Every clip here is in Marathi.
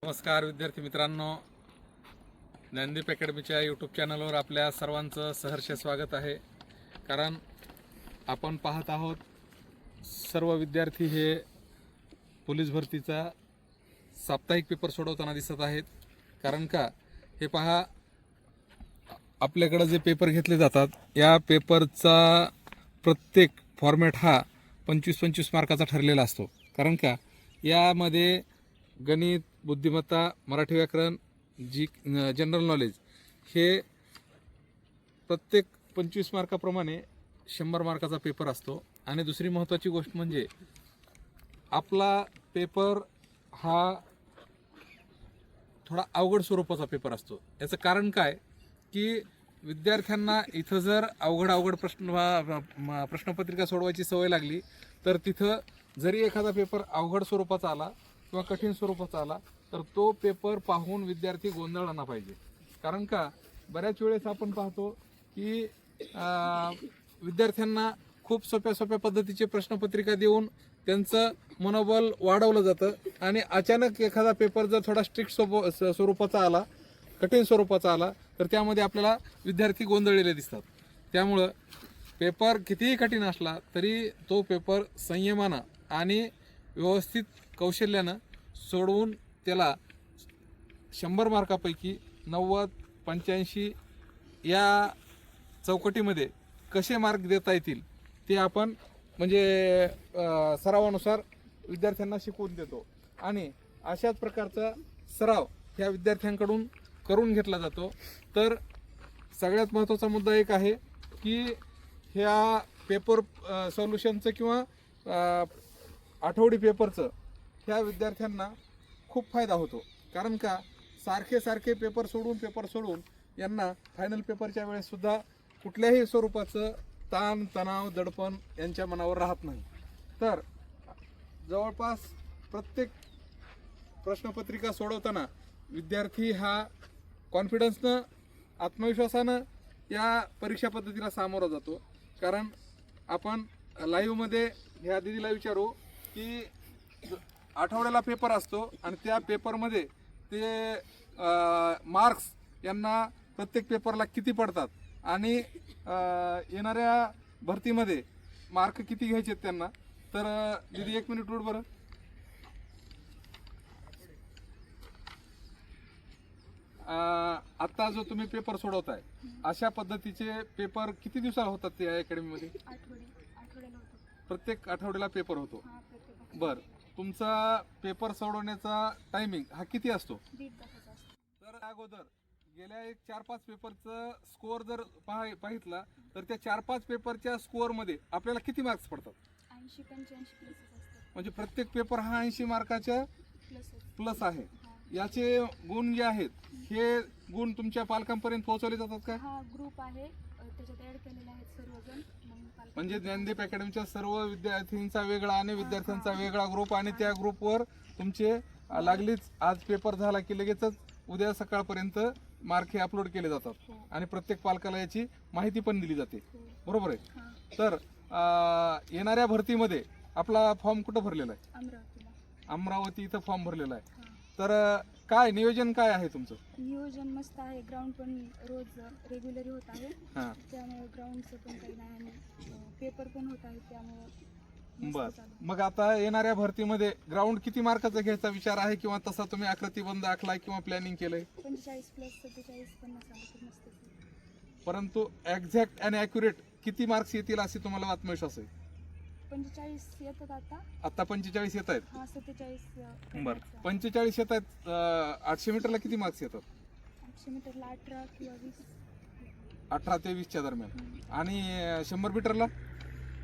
नमस्कार विद्यार्थी मित्रांनो, ज्ञानदीप अकॅडमीच्या यूट्यूब चॅनलवर आपल्या सर्वांचं सहर्ष स्वागत आहे. कारण आपण पाहत आहोत सर्व विद्यार्थी हे पोलीस भरतीचा साप्ताहिक पेपर सोडवताना दिसत आहेत. कारण का हे पहा, आपल्याकडे जे पेपर घेतले जातात या पेपरचा प्रत्येक फॉर्मॅट हा 25-25 मार्काचा ठरलेला असतो. कारण का यामध्ये गणित, बुद्धिमत्ता, मराठी व्याकरण, जनरल नॉलेज हे प्रत्येक 25 मार्काप्रमाणे 100 मार्काचा पेपर असतो. आणि दुसरी महत्त्वाची गोष्ट म्हणजे आपला पेपर हा थोडा अवघड स्वरूपाचा पेपर असतो. याचं कारण काय की विद्यार्थ्यांना इथं जर अवघड प्रश्नपत्रिका सोडवायची सवय लागली तर तिथं जरी एखादा पेपर अवघड स्वरूपाचा आला किंवा कठीण स्वरूपाचा आला तर तो पेपर पाहून विद्यार्थी गोंधळला नाही पाहिजे. कारण का बऱ्याच वेळेस आपण पाहतो की विद्यार्थ्यांना खूप सोप्या पद्धतीचे प्रश्नपत्रिका देऊन त्यांचं मनोबल वाढवलं जातं आणि अचानक एखादा पेपर जर थोडा स्ट्रिक्ट स्वरूपाचा आला, कठीण स्वरूपाचा आला तर त्यामध्ये आपल्याला विद्यार्थी गोंधळलेले दिसतात. त्यामुळं पेपर कितीही कठीण असला तरी तो पेपर संयमानं आणि व्यवस्थित कौशल्यानं सोडवून त्याला 100 मार्कापैकी 90, 85 या चौकटीमध्ये कसे मार्क देता येतील ते आपण म्हणजे सरावानुसार विद्यार्थ्यांना शिकवून देतो. आणि अशाच प्रकारचा सराव ह्या विद्यार्थ्यांकडून करून घेतला जातो. तर सगळ्यात महत्त्वाचा मुद्दा एक आहे की ह्या पेपर सॉल्युशनचं किंवा आठवडी पेपरचं ह्या विद्यार्थ्यांना खूप फायदा होतो. कारण का सारखे पेपर सोडून यांना फायनल पेपरच्या वेळेससुद्धा कुठल्याही स्वरूपाचं ताण तणाव दडपण यांच्या मनावर राहत नाही. तर जवळपास प्रत्येक प्रश्नपत्रिका सोडवताना विद्यार्थी हा कॉन्फिडन्सनं, आत्मविश्वासानं या परीक्षा पद्धतीला सामोरा जातो. कारण आपण लाईव्हमध्ये ह्या दीदीला विचारू की आठवड्याला पेपर असतो आणि त्या पेपरमध्ये ते मार्क्स यांना प्रत्येक पेपरला किती पडतात आणि येणाऱ्या भरतीमध्ये मार्क किती घ्यायचे आहेत त्यांना. तर दीदी 1 मिनिट उठ बरं. आत्ता जो तुम्ही पेपर सोडवताय अशा पद्धतीचे पेपर किती दिवसाला होतात या अकॅडमीमध्ये? प्रत्येक आठवड्याला पेपर होतो. बर, तुमचा पेपर सोडवण्याचा टायमिंग हा किती असतो? तर अगोदर गेल्या 4-5 पेपरचं स्कोअर जर पाहितला तर त्या 4-5 पेपरच्या स्कोअरमध्ये आपल्याला किती मार्क्स पडतात? 80-85 म्हणजे प्रत्येक पेपर हा 80 मार्काच्या प्लस आहे. याचे गुण जे आहेत हे गुण तुमच्या पालकांपर्यंत पोहोचवले जातात का? हा ग्रुप आहे, त्याच्यात ऍड केलेले आहेत सर्वजण. म्हणजे ज्ञानदीप अकॅडमीच्या सर्व विद्यार्थ्यांचा वेगळा आणि विद्यार्थ्यांचा वेगळा ग्रुप आणि त्या ग्रुपवर तुमचे लागलीच आज पेपर झाला की लगेचच उद्या सकाळपर्यंत मार्क हे अपलोड केले जातात आणि प्रत्येक पालकाला याची माहिती पण दिली जाते. बरोबर आहे. तर येणाऱ्या भरतीमध्ये आपला फॉर्म कुठं भरलेला आहे? अमरावती इथं फॉर्म भरलेला आहे. तर काय नियोजन काय आहे तुमचं? नियोजन मस्त आहे. ग्राउंड पण रोज रेग्युलर होत आहे, त्यामुळे ग्राउंडचं पण काही नाही आणि पेपर पण होत आहे त्यामुळे. बर, मग आता येणाऱ्या भरतीमध्ये ग्राउंड किती मार्काचा घ्यायचा विचार आहे किंवा तसा तुम्ही आकृतीबंध आखलाय किंवा प्लॅनिंग केलंय? 45 प्लस 47 50 आले तर मस्त. परंतु एक्झॅक्ट आणि ॲक्युरेट किती मार्क्स येतील असे तुम्हाला आत्मविश्वास आहे? 45 येतात आता 45 येत आहेत. हा 47. बर, 45 येत आहेत. 800 मीटरला किती मार्क्स येतात? 800 मीटरला 18 किंवा 20. 18 ते 20च्या दरम्यान. आणि 100 मीटरला?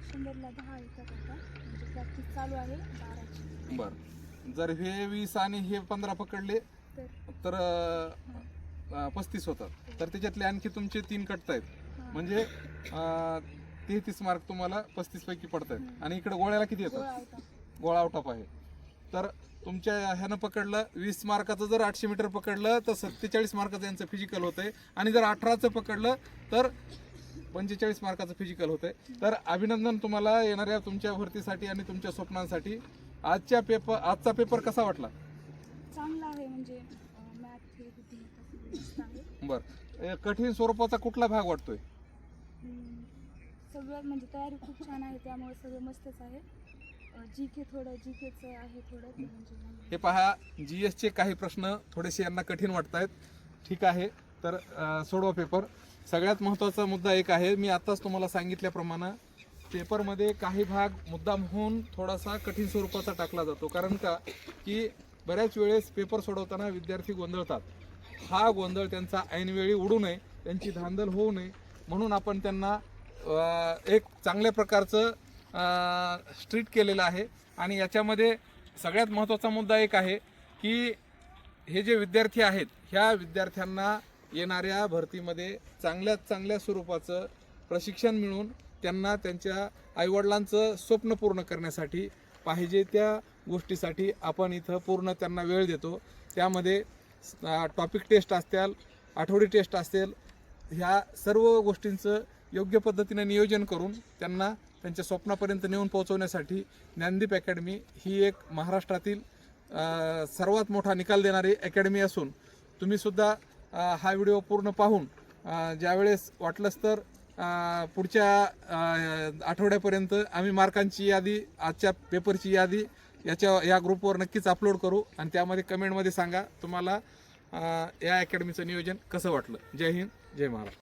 100ला 10 येतात आता, म्हणजे प्रॅक्टिस चालू आहे 12ची. बर, जर हे 20 आणि हे 15 पकडले तर 35 होतात. तर त्याच्यातले आणखी तुमचे 3 कटत आहेत. म्हणजे 33 मार्क तुम्हाला 35 पैकी पडत आहेत. आणि इकडे गोळ्याला किती येतात? गोळा आउट ऑफ आहे. तर तुमच्या ह्यानं पकडलं 20 मार्काचं, जर 800 मीटर पकडलं तर 47 मार्काचं यांचं फिजिकल होतंय. आणि जर 18चं पकडलं तर 45 मार्काचं फिजिकल होतंय. तर अभिनंदन तुम्हाला येणाऱ्या तुमच्या भरतीसाठी आणि तुमच्या स्वप्नांसाठी. आजचा पेपर कसा वाटला? चांगला आहे. आहे, म्हणजे मॅथ हे बुद्धिमत्ता मस्त आहे. बरं, कठीण स्वरूपाचा कुठला भाग वाटतोय? सगळं म्हणजे तयारी खूप छान आहे, त्यामुळे सगळं मस्तच आहे. जी के थोडं जी केचं आहे थोडं ते म्हणजे हे पहा, GS चे काही प्रश्न थोडेसे यांना कठीण वाटत आहेत. ठीक आहे, तर सोडवा पेपर. सगळ्यात महत्त्वाचा मुद्दा एक आहे, मी आत्ताच तुम्हाला सांगितल्याप्रमाणे पेपरमध्ये काही भाग मुद्दाम होऊन थोडासा कठीण स्वरूपाचा टाकला जातो. कारण का की बऱ्याच वेळेस पेपर सोडवताना विद्यार्थी गोंधळतात. हा गोंधळ त्यांचा ऐनवेळी उडू नये, त्यांची धांदल होऊ नये म्हणून आपण त्यांना एक चांगल्या प्रकारचं स्ट्रिक्ट केलेलं आहे. आणि याच्यामध्ये सगळ्यात महत्त्वाचा मुद्दा एक आहे की हे जे विद्यार्थी आहेत, ह्या विद्यार्थ्यांना येणाऱ्या भरतीमध्ये चांगल्यात चांगल्या स्वरूपाचं प्रशिक्षण मिळून त्यांना त्यांच्या आईवडिलांचं स्वप्न पूर्ण करण्यासाठी पाहिजे त्या गोष्टीसाठी आपण इथं पूर्ण त्यांना वेळ देतो. त्यामध्ये टॉपिक टेस्ट असतील, आठवडी टेस्ट असेल, ह्या सर्व गोष्टींचं योग्य पद्धतीने नियोजन करून त्यांना त्यांच्या स्वप्नापर्यंत नेऊन पोहोचवण्यासाठी ज्ञानदीप अकॅडमी ही एक महाराष्ट्रातील सर्वात मोठा निकाल देणारी अकॅडमी असून तुम्हीसुद्धा हा व्हिडिओ पूर्ण पाहून ज्यावेळेस वाटलंच तर पुढच्या आठवड्यापर्यंत आम्ही मार्कांची यादी, आजच्या पेपरची यादी या ग्रुपवर नक्कीच अपलोड करू आणि त्यामध्ये कमेंटमध्ये सांगा तुम्हाला या अकॅडमीचं नियोजन कसं वाटलं. जय हिंद, जय महाराष्ट्र.